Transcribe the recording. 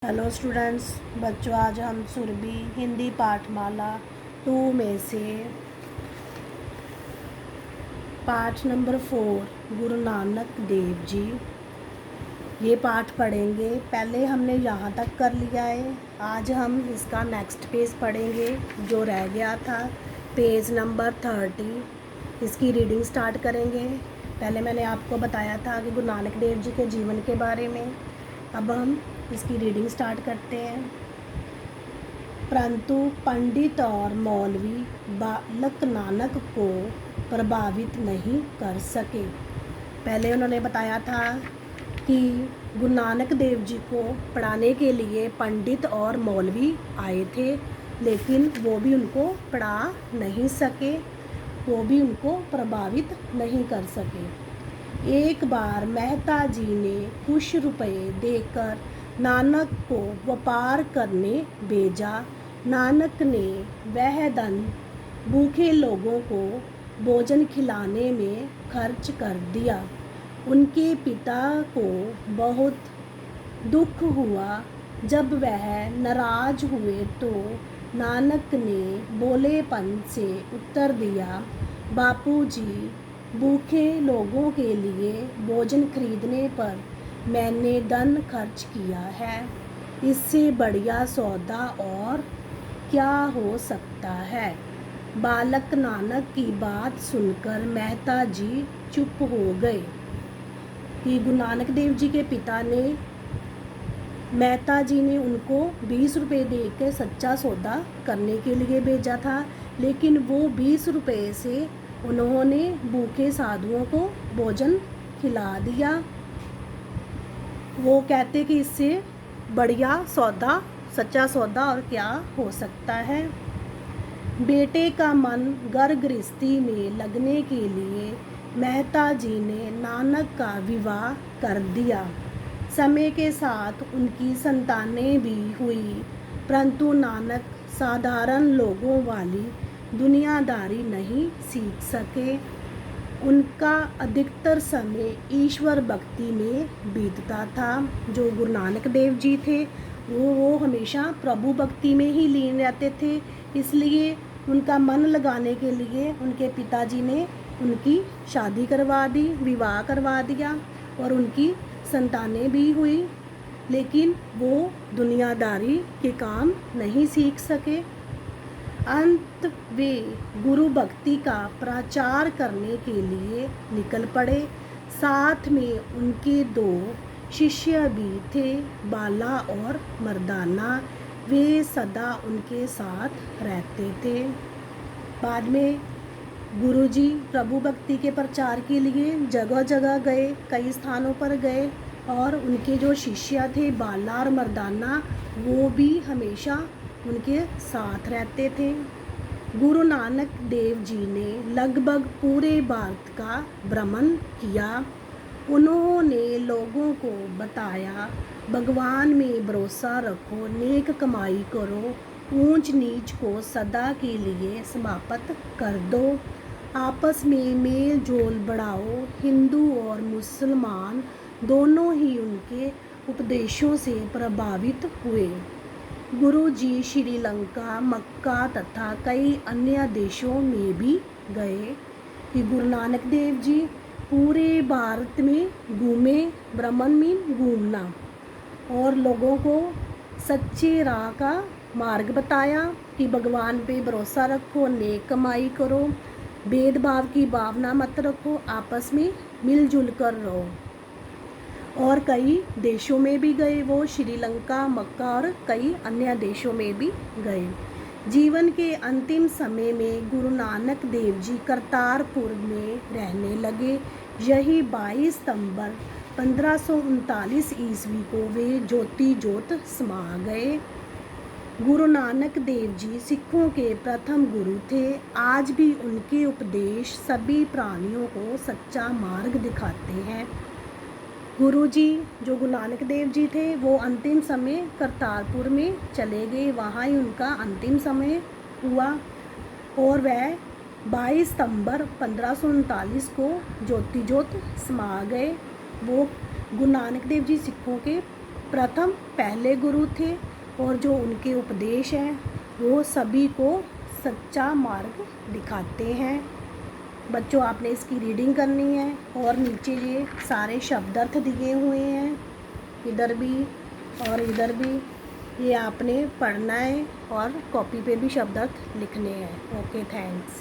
Hello students, बच्चों आज हम सुरभि हिंदी पाठमाला 2 में से पाठ नंबर 4 गुरु नानक देव जी ये पाठ पढ़ेंगे। पहले हमने यहाँ तक कर लिया है। आज हम इसका नेक्स्ट पेज पढ़ेंगे जो रह गया था, पेज नंबर 30। इसकी रीडिंग स्टार्ट करेंगे। पहले मैंने आपको बताया था कि गुरु नानक देव जी के जीवन के बारे में। अब हम इसकी रीडिंग स्टार्ट करते हैं। परंतु पंडित और मौलवी बालक नानक को प्रभावित नहीं कर सके। पहले उन्होंने बताया था कि गुरु नानक देव जी को पढ़ाने के लिए पंडित और मौलवी आए थे, लेकिन वो भी उनको पढ़ा नहीं सके, वो भी उनको प्रभावित नहीं कर सके। एक बार मेहता जी ने कुछ रुपए देकर नानक को व्यापार करने भेजा। नानक ने वह धन भूखे लोगों को भोजन खिलाने में खर्च कर दिया। उनके पिता को बहुत दुख हुआ। जब वह नाराज हुए तो नानक ने भोलेपन से उत्तर दिया, बापूजी, भूखे लोगों के लिए भोजन खरीदने पर मैंने धन खर्च किया है। इससे बढ़िया सौदा और क्या हो सकता है। बालक नानक की बात सुनकर मेहता जी चुप हो गए। कि गुरु नानक देव जी के पिता ने मेहता जी ने उनको 20 रुपये दे के सच्चा सौदा करने के लिए भेजा था, लेकिन वो 20 रुपये से उन्होंने भूखे साधुओं को भोजन खिला दिया। वो कहते कि इससे बढ़िया सौदा, सच्चा सौदा और क्या हो सकता है। बेटे का मन घर गृहस्थी में लगने के लिए मेहता जी ने नानक का विवाह कर दिया। समय के साथ उनकी संतानें भी हुई, परंतु नानक साधारण लोगों वाली दुनियादारी नहीं सीख सके। उनका अधिकतर समय ईश्वर भक्ति में बीतता था। जो गुरु नानक देव जी थे वो हमेशा प्रभु भक्ति में ही लीन रहते थे, इसलिए उनका मन लगाने के लिए उनके पिताजी ने उनकी शादी करवा दी, विवाह करवा दिया और उनकी संतानें भी हुई, लेकिन वो दुनियादारी के काम नहीं सीख सके। अंत वे गुरु भक्ति का प्रचार करने के लिए निकल पड़े। साथ में उनके 2 शिष्य भी थे, बाला और मर्दाना। वे सदा उनके साथ रहते थे। बाद में गुरुजी प्रभु भक्ति के प्रचार के लिए जगह जगह गए, कई स्थानों पर गए, और उनके जो शिष्य थे बाला और मर्दाना वो भी हमेशा उनके साथ रहते थे। गुरु नानक देव जी ने लगभग पूरे भारत का भ्रमण किया। उन्होंने लोगों को बताया, भगवान में भरोसा रखो, नेक कमाई करो, ऊंच नीच को सदा के लिए समाप्त कर दो, आपस में मेल जोल बढ़ाओ। हिंदू और मुसलमान दोनों ही उनके उपदेशों से प्रभावित हुए। गुरु जी श्रीलंका, मक्का तथा कई अन्य देशों में भी गए। कि गुरु नानक देव जी पूरे भारत में घूमे। भ्रमण में घूमना और लोगों को सच्चे राह का मार्ग बताया कि भगवान पे भरोसा रखो, नेक कमाई करो, भेदभाव की भावना मत रखो, आपस में मिलजुल कर रहो। और कई देशों में भी गए वो, श्रीलंका, मक्का और कई अन्य देशों में भी गए। जीवन के अंतिम समय में गुरु नानक देव जी करतारपुर में रहने लगे। यही 22 सितंबर 1539 ईस्वी को वे ज्योति ज्योत समा गए। गुरु नानक देव जी सिखों के प्रथम गुरु थे। आज भी उनके उपदेश सभी प्राणियों को सच्चा मार्ग दिखाते हैं। गुरु जी जो गुरु नानक देव जी थे वो अंतिम समय करतारपुर में चले गए, वहाँ ही उनका अंतिम समय हुआ और वह 22 सितंबर 1539 को ज्योति ज्योत समा गए। वो गुरु नानक देव जी सिखों के प्रथम पहले गुरु थे और जो उनके उपदेश हैं वो सभी को सच्चा मार्ग दिखाते हैं। बच्चों आपने इसकी रीडिंग करनी है और नीचे ये सारे शब्दार्थ दिए हुए हैं, इधर भी और इधर भी, ये आपने पढ़ना है और कॉपी पे भी शब्दार्थ लिखने हैं। Okay, thanks.